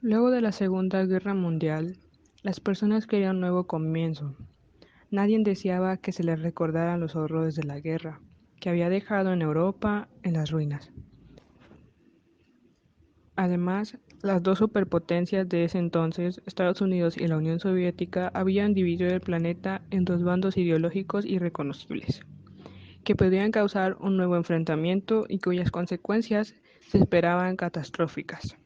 Luego de la Segunda Guerra Mundial, las personas querían un nuevo comienzo. Nadie deseaba que se les recordaran los horrores de la guerra, que había dejado en Europa en las ruinas. Además, las dos superpotencias de ese entonces, Estados Unidos y la Unión Soviética, habían dividido el planeta en dos bandos ideológicos irreconocibles, que podían causar un nuevo enfrentamiento y cuyas consecuencias se esperaban catastróficas.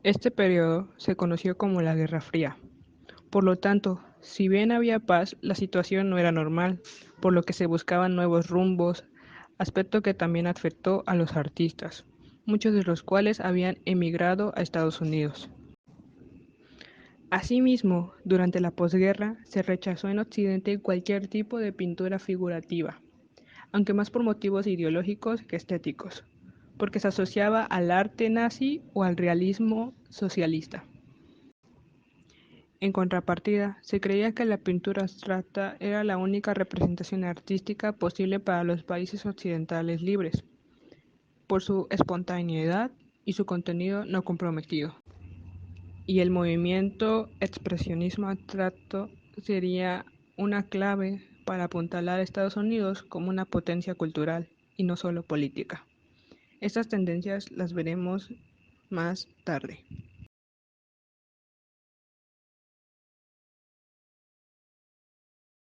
Este periodo se conoció como la Guerra Fría. Por lo tanto, si bien había paz, la situación no era normal, por lo que se buscaban nuevos rumbos, aspecto que también afectó a los artistas, muchos de los cuales habían emigrado a Estados Unidos. Asimismo, durante la posguerra se rechazó en Occidente cualquier tipo de pintura figurativa, aunque más por motivos ideológicos que estéticos, porque se asociaba al arte nazi o al realismo socialista. En contrapartida, se creía que la pintura abstracta era la única representación artística posible para los países occidentales libres, por su espontaneidad y su contenido no comprometido. Y el movimiento expresionismo abstracto sería una clave para apuntalar a Estados Unidos como una potencia cultural y no solo política. Estas tendencias las veremos más tarde.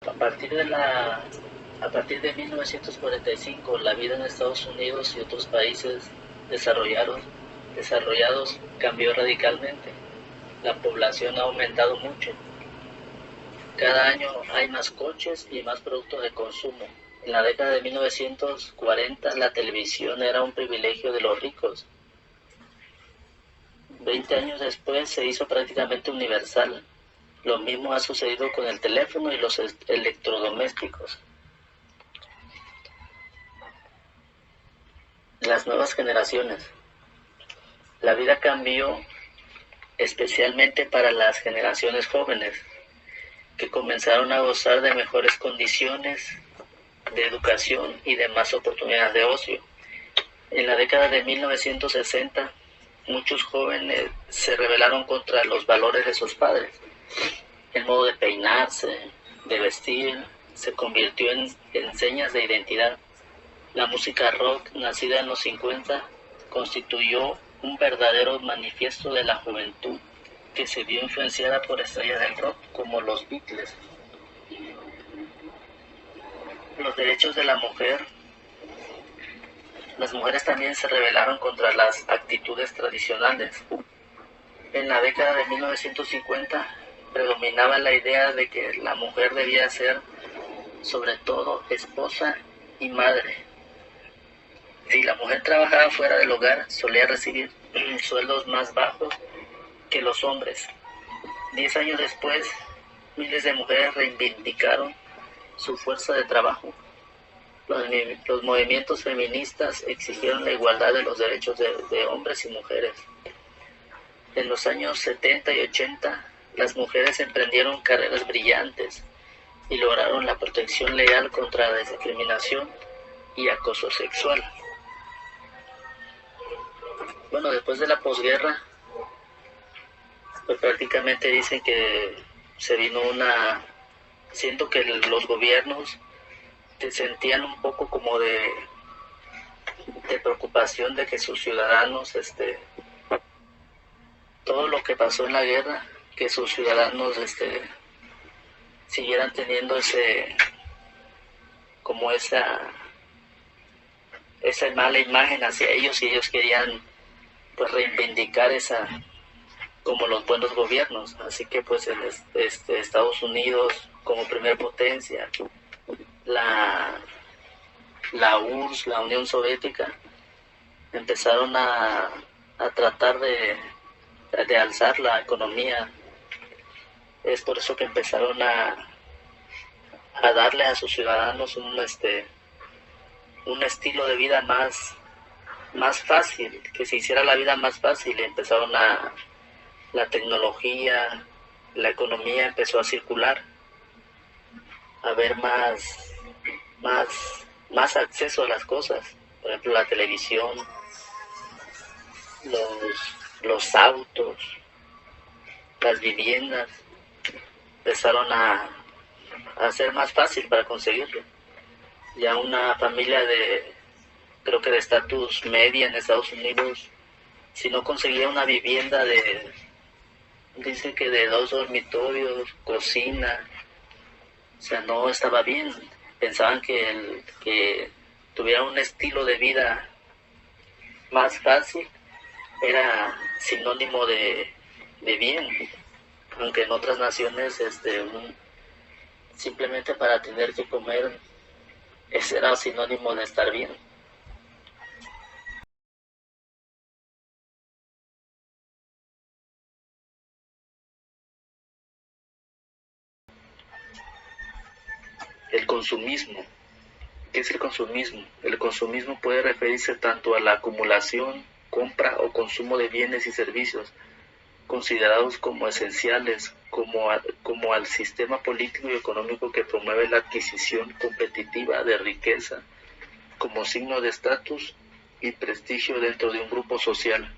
A partir de a partir de 1945, la vida en Estados Unidos y otros países desarrollados cambió radicalmente. La población ha aumentado mucho. Cada año hay más coches y más productos de consumo. En la década de 1940, la televisión era un privilegio de los ricos. 20 años después se hizo prácticamente universal. Lo mismo ha sucedido con el teléfono y los electrodomésticos. Las nuevas generaciones. La vida cambió especialmente para las generaciones jóvenes, que comenzaron a gozar de mejores condiciones de educación y de más oportunidades de ocio. En la década de 1960, muchos jóvenes se rebelaron contra los valores de sus padres. El modo de peinarse, de vestir, se convirtió en señas de identidad. La música rock, nacida en los 50, constituyó un verdadero manifiesto de la juventud que se vio influenciada por estrellas del rock como los Beatles. Los derechos de la mujer. Las mujeres también se rebelaron contra las actitudes tradicionales. En la década de 1950 predominaba la idea de que la mujer debía ser, sobre todo, esposa y madre. Si la mujer trabajaba fuera del hogar, solía recibir sueldos más bajos que los hombres. 10 años después, miles de mujeres reivindicaron su fuerza de trabajo. Los movimientos feministas exigieron la igualdad de los derechos de hombres y mujeres. En los años 70 y 80, las mujeres emprendieron carreras brillantes y lograron la protección legal contra la discriminación y acoso sexual. Bueno, después de la posguerra, pues prácticamente dicen que se vino siento que los gobiernos se sentían un poco como de preocupación de que sus ciudadanos, todo lo que pasó en la guerra, que sus ciudadanos, siguieran teniendo como esa mala imagen hacia ellos, y ellos querían pues reivindicar como los buenos gobiernos. Así que pues en Estados Unidos como primer potencia, la URSS, la Unión Soviética, empezaron a tratar de alzar la economía. Es por eso que empezaron a darle a sus ciudadanos un estilo de vida más fácil, que se hiciera la vida más fácil. Empezaron la tecnología, la economía empezó a circular, a haber más acceso a las cosas, por ejemplo la televisión, los autos, las viviendas, empezaron a ser más fácil para conseguirlo. Ya una familia creo que de estatus media en Estados Unidos, si no conseguía una vivienda dice que de 2 dormitorios, cocina, o sea, no estaba bien. Pensaban que tuviera un estilo de vida más fácil era sinónimo de bien, aunque en otras naciones simplemente para tener que comer ese era sinónimo de estar bien. El consumismo. ¿Qué es el consumismo? El consumismo puede referirse tanto a la acumulación, compra o consumo de bienes y servicios considerados como esenciales, como al sistema político y económico que promueve la adquisición competitiva de riqueza como signo de estatus y prestigio dentro de un grupo social.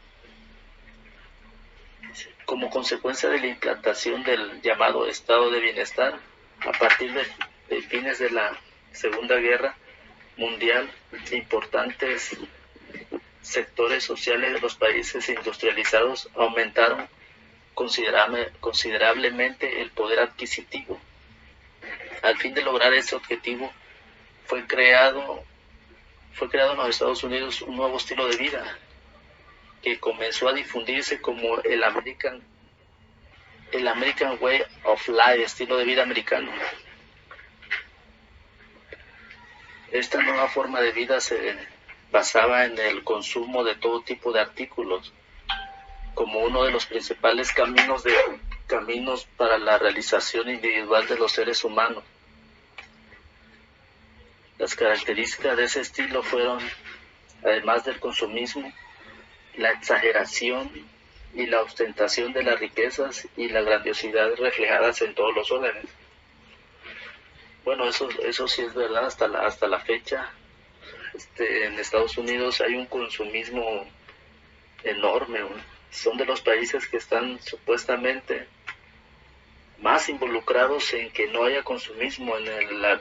Como consecuencia de la implantación del llamado estado de bienestar, a partir de fines de la Segunda Guerra Mundial, importantes sectores sociales de los países industrializados aumentaron considerablemente el poder adquisitivo. Al fin de lograr ese objetivo, fue creado en los Estados Unidos un nuevo estilo de vida que comenzó a difundirse como el American Way of Life, estilo de vida americano. Esta nueva forma de vida se basaba en el consumo de todo tipo de artículos como uno de los principales caminos para la realización individual de los seres humanos. Las características de ese estilo fueron, además del consumismo, la exageración y la ostentación de las riquezas y la grandiosidad reflejadas en todos los órdenes. Bueno, eso sí es verdad hasta la fecha. En Estados Unidos hay un consumismo enorme, ¿no? Son de los países que están supuestamente más involucrados en que no haya consumismo en la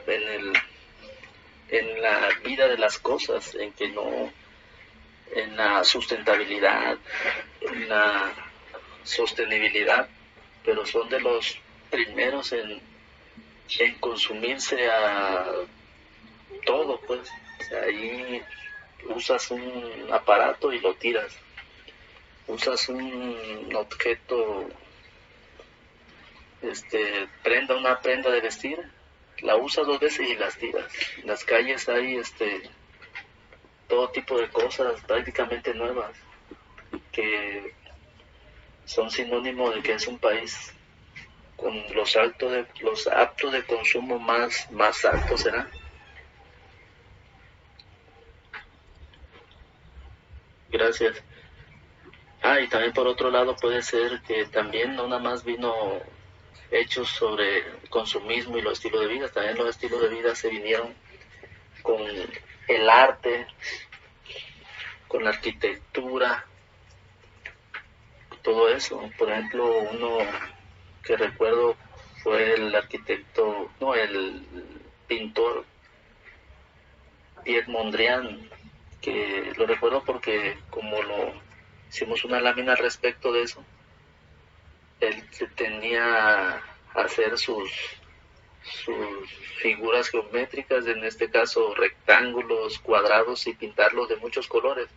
vida de las cosas, en que no, en la sustentabilidad, en la sostenibilidad, pero son de los primeros en consumirse a todo, pues. O sea, ahí usas un aparato y lo tiras. Usas un objeto, una prenda de vestir, la usas 2 veces y las tiras. En las calles hay todo tipo de cosas prácticamente nuevas que son sinónimo de que es un país con los actos de consumo más altos, ¿será? Gracias. Y también por otro lado puede ser que también no nada más vino hechos sobre el consumismo y los estilos de vida, también los estilos de vida se vinieron con el arte, con la arquitectura, todo eso. Por ejemplo, uno que recuerdo fue el arquitecto, no, el pintor Pierre Mondrian, que lo recuerdo porque como lo hicimos una lámina al respecto de eso, él tenía a hacer sus figuras geométricas, en este caso rectángulos, cuadrados, y pintarlos de muchos colores,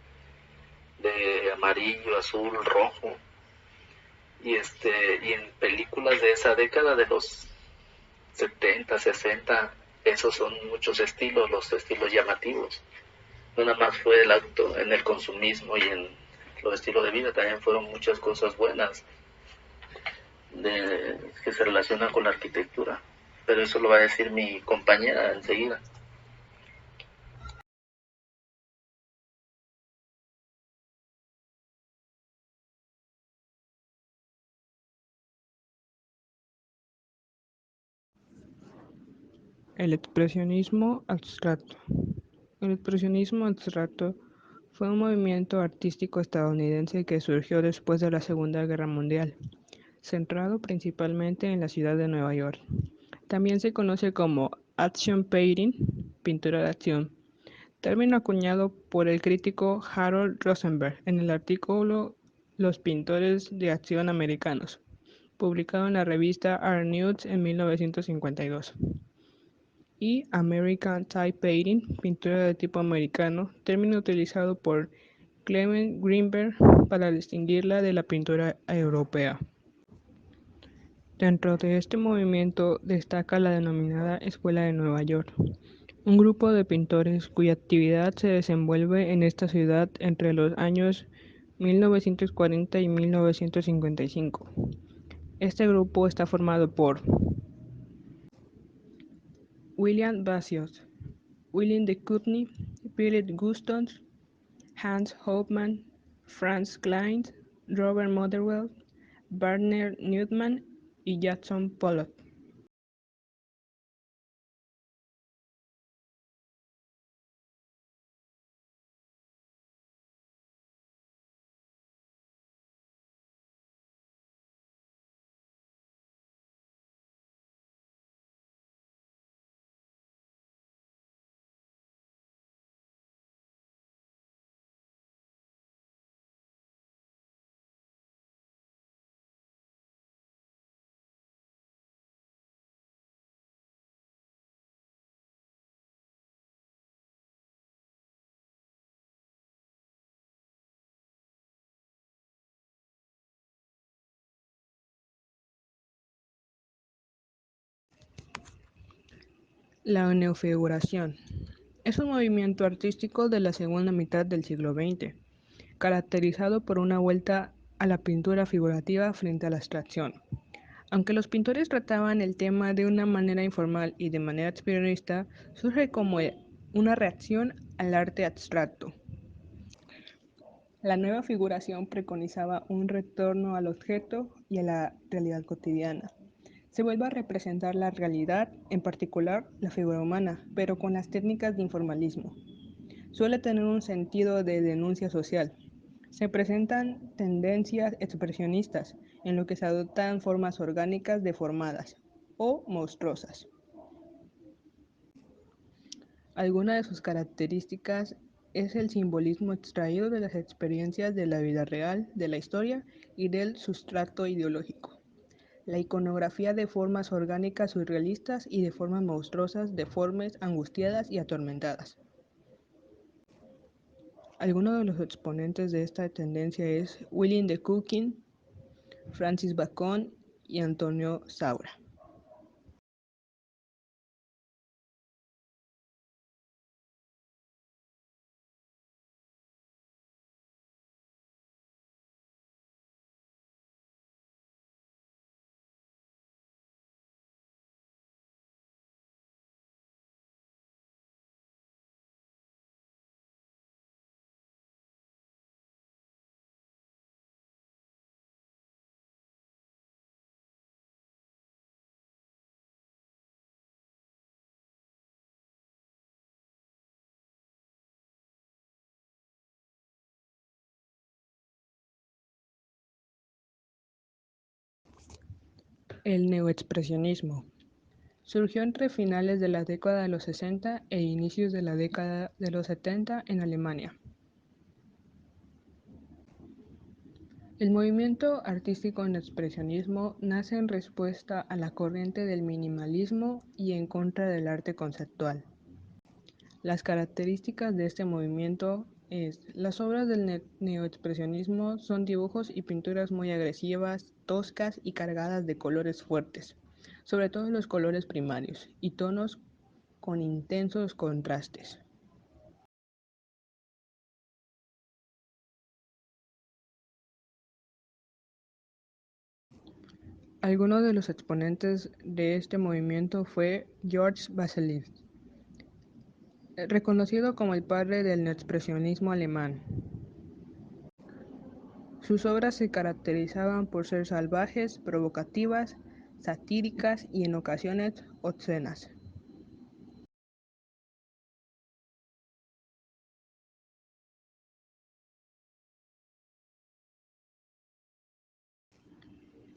de amarillo, azul, rojo, y en películas de esa década de los 70, 60, esos son muchos estilos, los estilos llamativos. No nada más fue el acto en el consumismo y en los estilos de vida, también fueron muchas cosas buenas que se relacionan con la arquitectura. Pero eso lo va a decir mi compañera enseguida. El expresionismo abstracto. El expresionismo abstracto Fue un movimiento artístico estadounidense que surgió después de la Segunda Guerra Mundial, centrado principalmente en la ciudad de Nueva York. También se conoce como action painting, pintura de acción, término acuñado por el crítico Harold Rosenberg en el artículo Los pintores de acción americanos, publicado en la revista Art News en 1952. Y American Type Painting, pintura de tipo americano, término utilizado por Clement Greenberg para distinguirla de la pintura europea. Dentro de este movimiento destaca la denominada Escuela de Nueva York, un grupo de pintores cuya actividad se desenvuelve en esta ciudad entre los años 1940 y 1955. Este grupo está formado por William Basios, William de Kootenay, Philip Gustons, Hans Hofmann, Franz Klein, Robert Motherwell, Barnett Newman y Jackson Pollock. La neofiguración es un movimiento artístico de la segunda mitad del siglo XX, caracterizado por una vuelta a la pintura figurativa frente a la abstracción. Aunque los pintores trataban el tema de una manera informal y de manera expresionista, surge como una reacción al arte abstracto. La nueva figuración preconizaba un retorno al objeto y a la realidad cotidiana. Se vuelve a representar la realidad, en particular la figura humana, pero con las técnicas de informalismo. Suele tener un sentido de denuncia social. Se presentan tendencias expresionistas, en lo que se adoptan formas orgánicas deformadas o monstruosas. Alguna de sus características es el simbolismo extraído de las experiencias de la vida real, de la historia y del sustrato ideológico. La iconografía de formas orgánicas surrealistas y de formas monstruosas, deformes, angustiadas y atormentadas. Algunos de los exponentes de esta tendencia es William de Kootenay, Francis Bacon y Antonio Saura. El neoexpresionismo surgió entre finales de la década de los 60 e inicios de la década de los 70 en Alemania. El movimiento artístico neoexpresionismo nace en respuesta a la corriente del minimalismo y en contra del arte conceptual. Las características de este movimiento es: las obras del neoexpresionismo son dibujos y pinturas muy agresivas, toscas y cargadas de colores fuertes, sobre todo los colores primarios, y tonos con intensos contrastes. Algunos de los exponentes de este movimiento fue George Baselitz, reconocido como el padre del neoexpresionismo alemán. Sus obras se caracterizaban por ser salvajes, provocativas, satíricas y en ocasiones obscenas.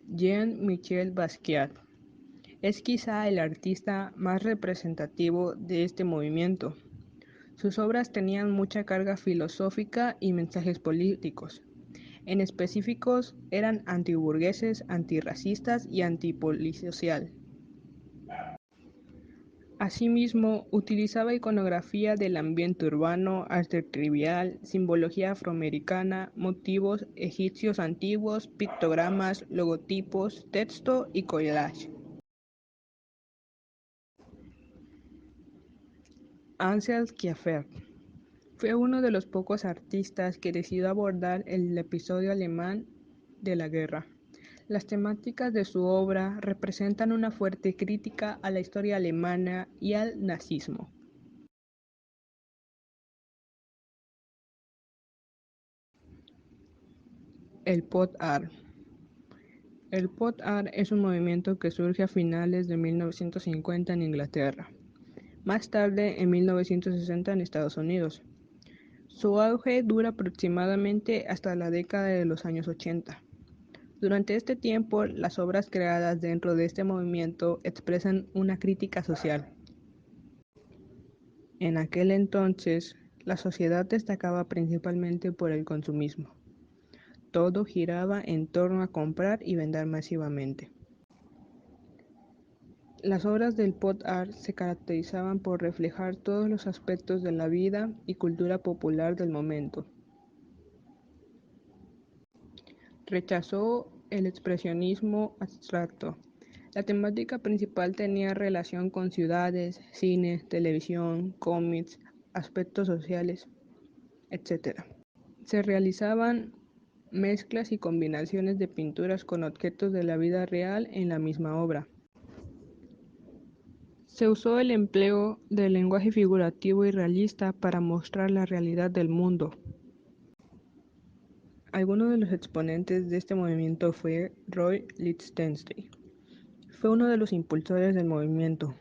Jean-Michel Basquiat es quizá el artista más representativo de este movimiento. Sus obras tenían mucha carga filosófica y mensajes políticos. En específicos, eran antiburgueses, antirracistas y antipolisocial. Asimismo, utilizaba iconografía del ambiente urbano, arte trivial, simbología afroamericana, motivos egipcios antiguos, pictogramas, logotipos, texto y collage. Ansel Kiefer fue uno de los pocos artistas que decidió abordar el episodio alemán de la guerra. Las temáticas de su obra representan una fuerte crítica a la historia alemana y al nazismo. El Pop Art. El Pop Art es un movimiento que surge a finales de 1950 en Inglaterra, más tarde en 1960 en Estados Unidos. Su auge dura aproximadamente hasta la década de los años 80. Durante este tiempo, las obras creadas dentro de este movimiento expresan una crítica social. En aquel entonces, la sociedad destacaba principalmente por el consumismo. Todo giraba en torno a comprar y vender masivamente. Las obras del Pop Art se caracterizaban por reflejar todos los aspectos de la vida y cultura popular del momento. Rechazó el expresionismo abstracto. La temática principal tenía relación con ciudades, cine, televisión, cómics, aspectos sociales, etc. Se realizaban mezclas y combinaciones de pinturas con objetos de la vida real en la misma obra. Se usó el empleo del lenguaje figurativo y realista para mostrar la realidad del mundo. Alguno de los exponentes de este movimiento fue Roy Lichtenstein. Fue uno de los impulsores del movimiento.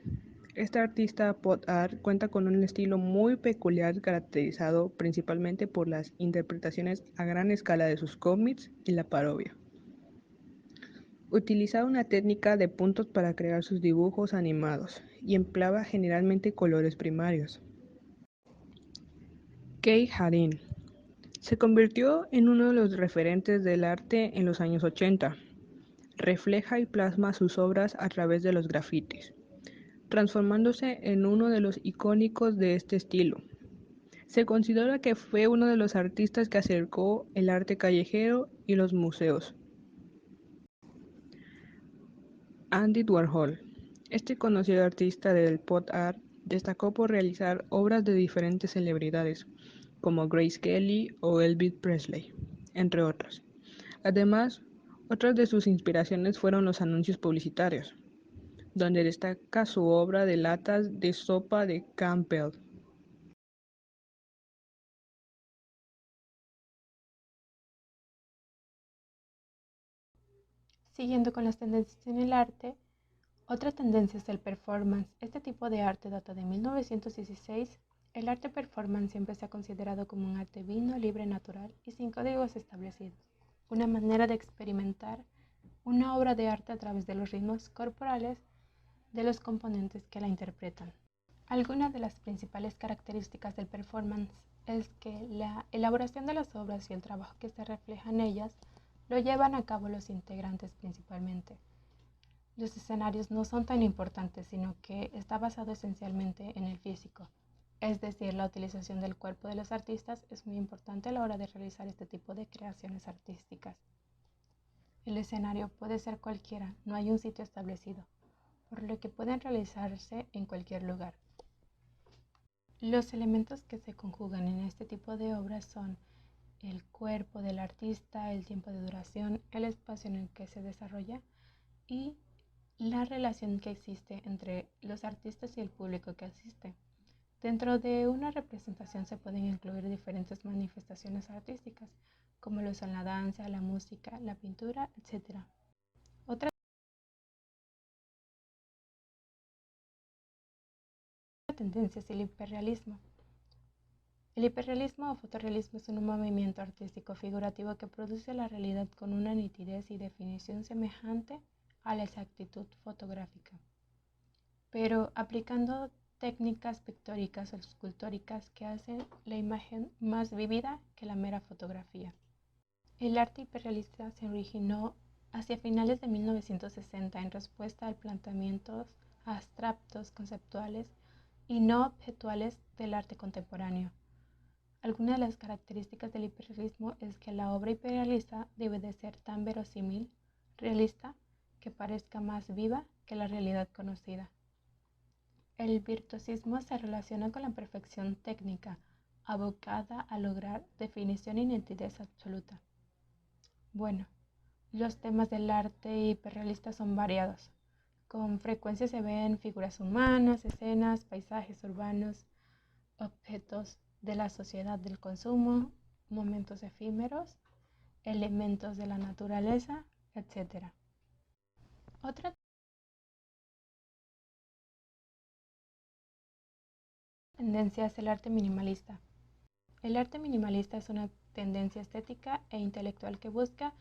Este artista pop art cuenta con un estilo muy peculiar caracterizado principalmente por las interpretaciones a gran escala de sus cómics y la parodia. Utilizaba una técnica de puntos para crear sus dibujos animados y empleaba generalmente colores primarios. Keith Haring se convirtió en uno de los referentes del arte en los años 80. Refleja y plasma sus obras a través de los grafitis, transformándose en uno de los icónicos de este estilo. Se considera que fue uno de los artistas que acercó el arte callejero y los museos. Andy Warhol, este conocido artista del pop art, destacó por realizar obras de diferentes celebridades, como Grace Kelly o Elvis Presley, entre otras. Además, otras de sus inspiraciones fueron los anuncios publicitarios, donde destaca su obra de latas de sopa de Campbell. Siguiendo con las tendencias en el arte, otra tendencia es el performance. Este tipo de arte data de 1916. El arte performance siempre se ha considerado como un arte vino, libre, natural y sin códigos establecidos. Una manera de experimentar una obra de arte a través de los ritmos corporales de los componentes que la interpretan. Algunas de las principales características del performance es que la elaboración de las obras y el trabajo que se refleja en ellas lo llevan a cabo los integrantes principalmente. Los escenarios no son tan importantes, sino que está basado esencialmente en el físico. Es decir, la utilización del cuerpo de los artistas es muy importante a la hora de realizar este tipo de creaciones artísticas. El escenario puede ser cualquiera, no hay un sitio establecido, por lo que pueden realizarse en cualquier lugar. Los elementos que se conjugan en este tipo de obras son el cuerpo del artista, el tiempo de duración, el espacio en el que se desarrolla y la relación que existe entre los artistas y el público que asiste. Dentro de una representación se pueden incluir diferentes manifestaciones artísticas, como lo son la danza, la música, la pintura, etc. Otra tendencia es el hiperrealismo. El hiperrealismo o fotorrealismo es un movimiento artístico figurativo que produce la realidad con una nitidez y definición semejante a la exactitud fotográfica, pero aplicando técnicas pictóricas o escultóricas que hacen la imagen más vívida que la mera fotografía. El arte hiperrealista se originó hacia finales de 1960 en respuesta a planteamientos abstractos, conceptuales y no objetuales del arte contemporáneo. Alguna de las características del hiperrealismo es que la obra hiperrealista debe de ser tan verosímil, realista, que parezca más viva que la realidad conocida. El virtuosismo se relaciona con la perfección técnica, abocada a lograr definición y nitidez absoluta. Bueno, los temas del arte hiperrealista son variados. Con frecuencia se ven figuras humanas, escenas, paisajes urbanos, objetos de la sociedad del consumo, momentos efímeros, elementos de la naturaleza, etc. Otra tendencia es el arte minimalista. El arte minimalista es una tendencia estética e intelectual que busca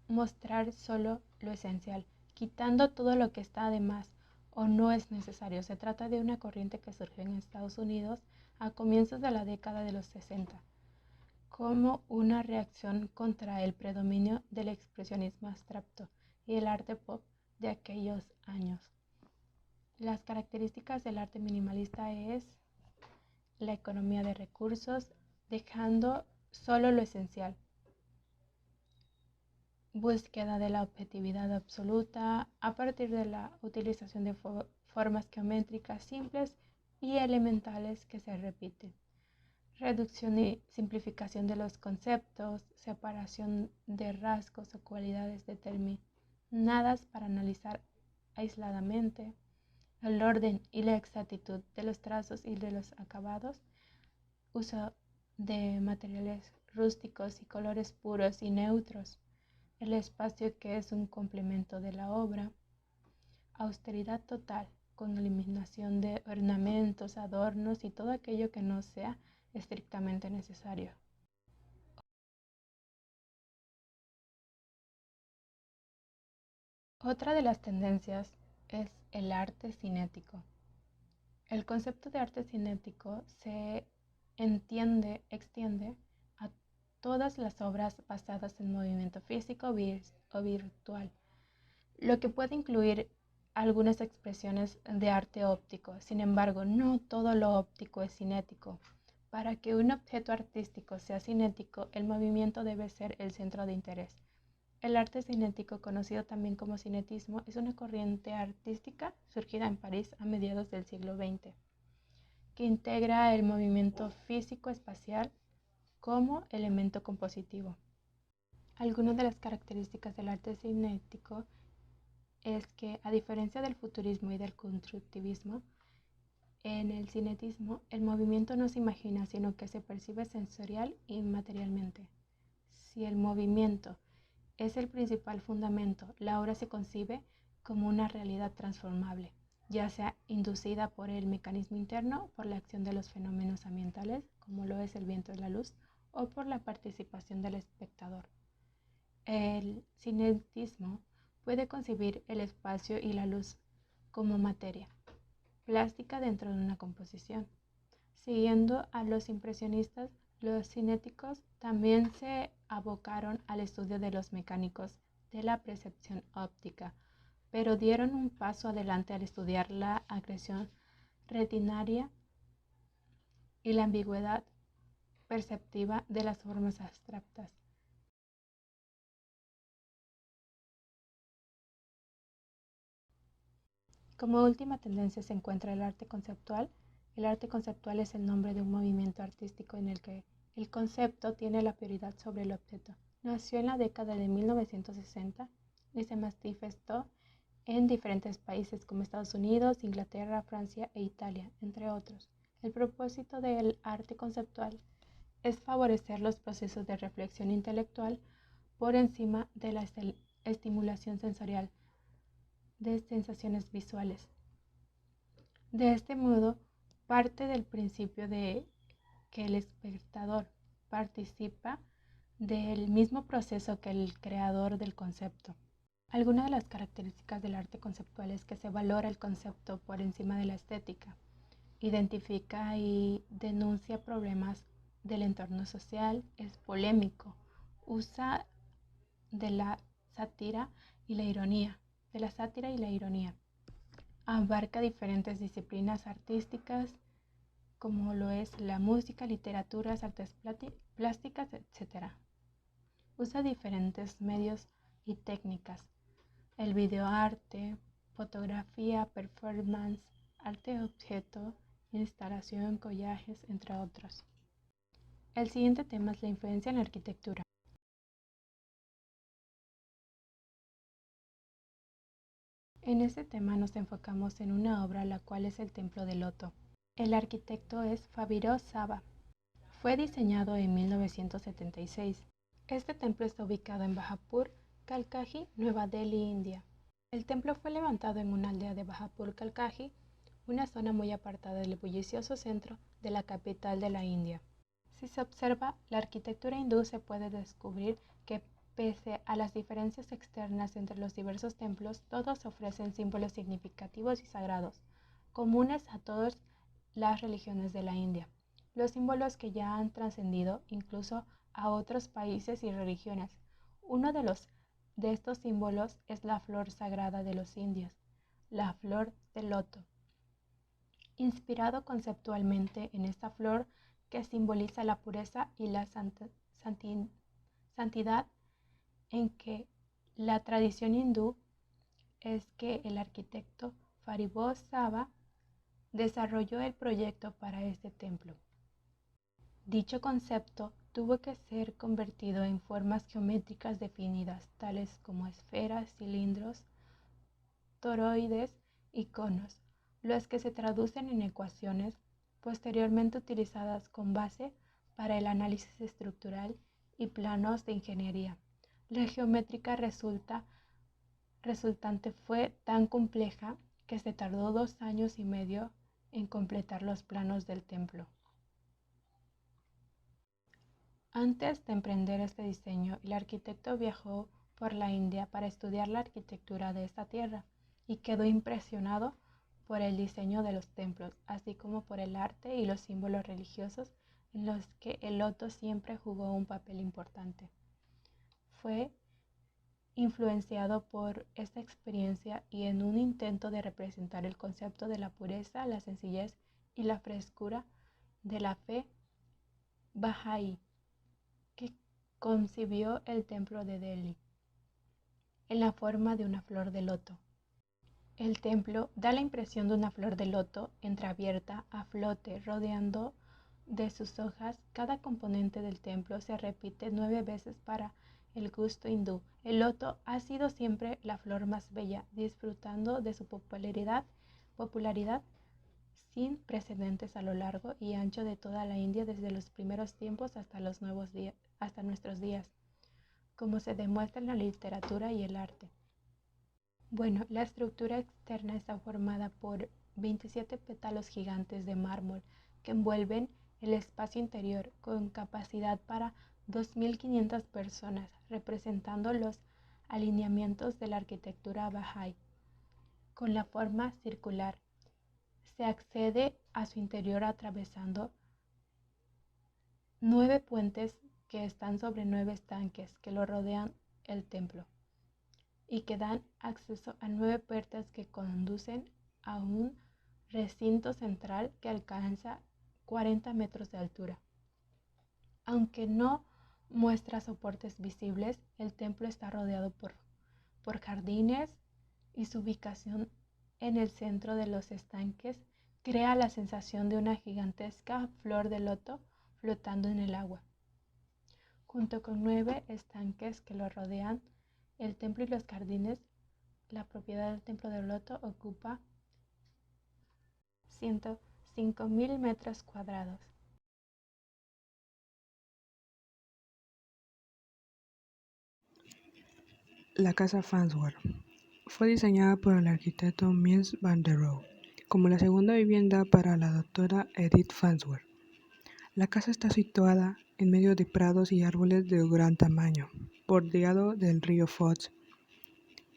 mostrar solo lo esencial, quitando todo lo que está de más o no es necesario. Se trata de una corriente que surgió en Estados Unidos a comienzos de la década de los 60, como una reacción contra el predominio del expresionismo abstracto y el arte pop de aquellos años. Las características del arte minimalista es la economía de recursos, dejando solo lo esencial, búsqueda de la objetividad absoluta a partir de la utilización de formas geométricas simples y elementales que se repiten, reducción y simplificación de los conceptos, separación de rasgos o cualidades determinadas para analizar aisladamente, el orden y la exactitud de los trazos y de los acabados, uso de materiales rústicos y colores puros y neutros, el espacio que es un complemento de la obra, austeridad total, con eliminación de ornamentos, adornos y todo aquello que no sea estrictamente necesario. Otra de las tendencias es el arte cinético. El concepto de arte cinético se extiende a todas las obras basadas en movimiento físico o virtual, lo que puede incluir algunas expresiones de arte óptico. Sin embargo, no todo lo óptico es cinético. Para que un objeto artístico sea cinético, el movimiento debe ser el centro de interés. El arte cinético, conocido también como cinetismo, es una corriente artística surgida en París a mediados del siglo XX, que integra el movimiento físico-espacial como elemento compositivo. Algunas de las características del arte cinético es que, a diferencia del futurismo y del constructivismo, en el cinetismo el movimiento no se imagina, sino que se percibe sensorial y materialmente. Si el movimiento es el principal fundamento, la obra se concibe como una realidad transformable, ya sea inducida por el mecanismo interno, por la acción de los fenómenos ambientales, como lo es el viento y la luz, o por la participación del espectador. El cinetismo puede concebir el espacio y la luz como materia plástica dentro de una composición. Siguiendo a los impresionistas, los cinéticos también se abocaron al estudio de los mecánicos de la percepción óptica, pero dieron un paso adelante al estudiar la agresión retinaria y la ambigüedad perceptiva de las formas abstractas. Como última tendencia se encuentra el arte conceptual. El arte conceptual es el nombre de un movimiento artístico en el que el concepto tiene la prioridad sobre el objeto. Nació en la década de 1960 y se manifestó en diferentes países como Estados Unidos, Inglaterra, Francia e Italia, entre otros. El propósito del arte conceptual es favorecer los procesos de reflexión intelectual por encima de la estimulación sensorial de sensaciones visuales. De este modo, parte del principio de que el espectador participa del mismo proceso que el creador del concepto. Algunas de las características del arte conceptual es que se valora el concepto por encima de la estética, identifica y denuncia problemas del entorno social, es polémico, usa de la sátira y la ironía, abarca diferentes disciplinas artísticas como lo es la música, literatura, artes plásticas, etc. Usa diferentes medios y técnicas, el videoarte, fotografía, performance, arte objeto, instalación, collages, entre otros. El siguiente tema es la influencia en la arquitectura. En este tema nos enfocamos en una obra la cual es el Templo de Loto. El arquitecto es Fabiroz Saba. Fue diseñado en 1976. Este templo está ubicado en Bajapur, Kalkaji, Nueva Delhi, India. El templo fue levantado en una aldea de Bajapur Kalkaji, una zona muy apartada del bullicioso centro de la capital de la India. Si se observa la arquitectura hindú, se puede descubrir que pese a las diferencias externas entre los diversos templos, todos ofrecen símbolos significativos y sagrados, comunes a todas las religiones de la India. Los símbolos que ya han trascendido incluso a otros países y religiones. Uno de estos símbolos es la flor sagrada de los indios, la flor de loto. Inspirado conceptualmente en esta flor que simboliza la pureza y la santidad, en que la tradición hindú es que el arquitecto Fabiroz Saba desarrolló el proyecto para este templo. Dicho concepto tuvo que ser convertido en formas geométricas definidas, tales como esferas, cilindros, toroides y conos, los que se traducen en ecuaciones posteriormente utilizadas con base para el análisis estructural y planos de ingeniería. La geométrica resultante fue tan compleja que se tardó 2 años y medio en completar los planos del templo. Antes de emprender este diseño, el arquitecto viajó por la India para estudiar la arquitectura de esta tierra y quedó impresionado por el diseño de los templos, así como por el arte y los símbolos religiosos en los que el loto siempre jugó un papel importante. Fue influenciado por esta experiencia y en un intento de representar el concepto de la pureza, la sencillez y la frescura de la fe Bahá'í, que concibió el templo de Delhi en la forma de una flor de loto. El templo da la impresión de una flor de loto entreabierta a flote, rodeando de sus hojas. Cada componente del templo se repite 9 veces para el gusto hindú. El loto ha sido siempre la flor más bella, disfrutando de su popularidad sin precedentes a lo largo y ancho de toda la India desde los primeros tiempos hasta nuestros días, como se demuestra en la literatura y el arte. Bueno, la estructura externa está formada por 27 pétalos gigantes de mármol que envuelven el espacio interior con capacidad para 2.500 personas, representando los alineamientos de la arquitectura Bahá'í. Con la forma circular, se accede a su interior atravesando 9 puentes que están sobre 9 estanques que lo rodean el templo y que dan acceso a 9 puertas que conducen a un recinto central que alcanza 40 metros de altura. Aunque no muestra soportes visibles, el templo está rodeado por jardines y su ubicación en el centro de los estanques crea la sensación de una gigantesca flor de loto flotando en el agua. Junto con 9 estanques que lo rodean, el templo y los jardines, la propiedad del templo del loto ocupa 105.000 metros cuadrados. La casa Farnsworth fue diseñada por el arquitecto Mies van der Rohe como la segunda vivienda para la doctora Edith Farnsworth. La casa está situada en medio de prados y árboles de gran tamaño, bordeado del río Fox,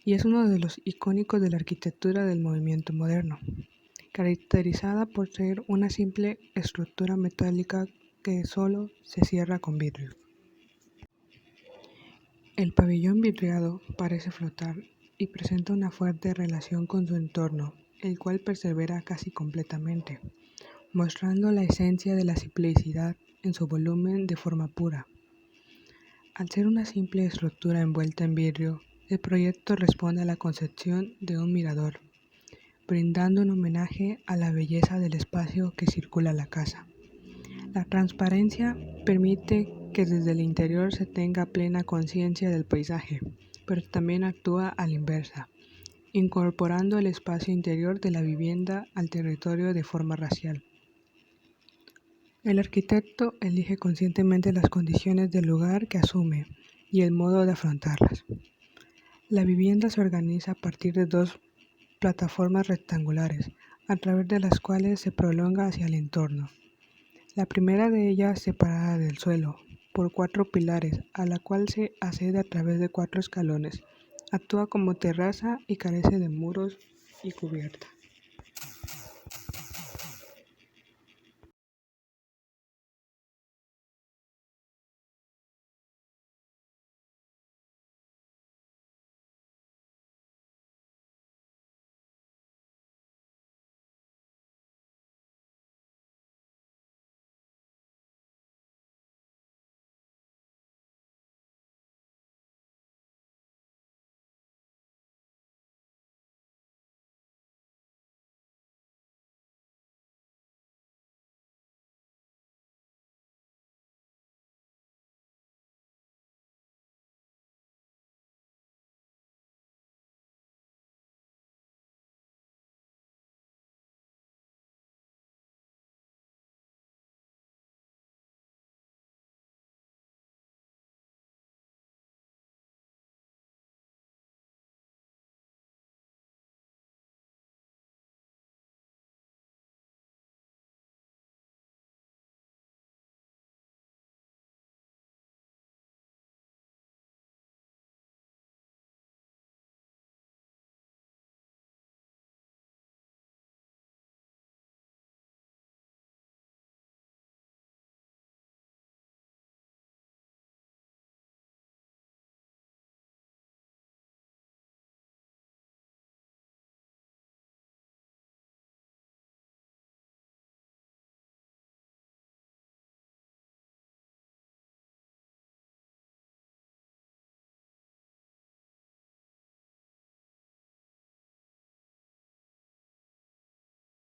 y es uno de los icónicos de la arquitectura del movimiento moderno, caracterizada por ser una simple estructura metálica que solo se cierra con vidrio. El pabellón vidriado parece flotar y presenta una fuerte relación con su entorno, el cual persevera casi completamente, mostrando la esencia de la simplicidad en su volumen de forma pura. Al ser una simple estructura envuelta en vidrio, el proyecto responde a la concepción de un mirador, brindando un homenaje a la belleza del espacio que circula la casa. La transparencia permite que desde el interior se tenga plena conciencia del paisaje, pero también actúa a la inversa, incorporando el espacio interior de la vivienda al territorio de forma racial. El arquitecto elige conscientemente las condiciones del lugar que asume y el modo de afrontarlas. La vivienda se organiza a partir de dos plataformas rectangulares, a través de las cuales se prolonga hacia el entorno. La primera de ellas, separada del suelo por 4 pilares, a la cual se accede a través de 4 escalones, actúa como terraza y carece de muros y cubierta.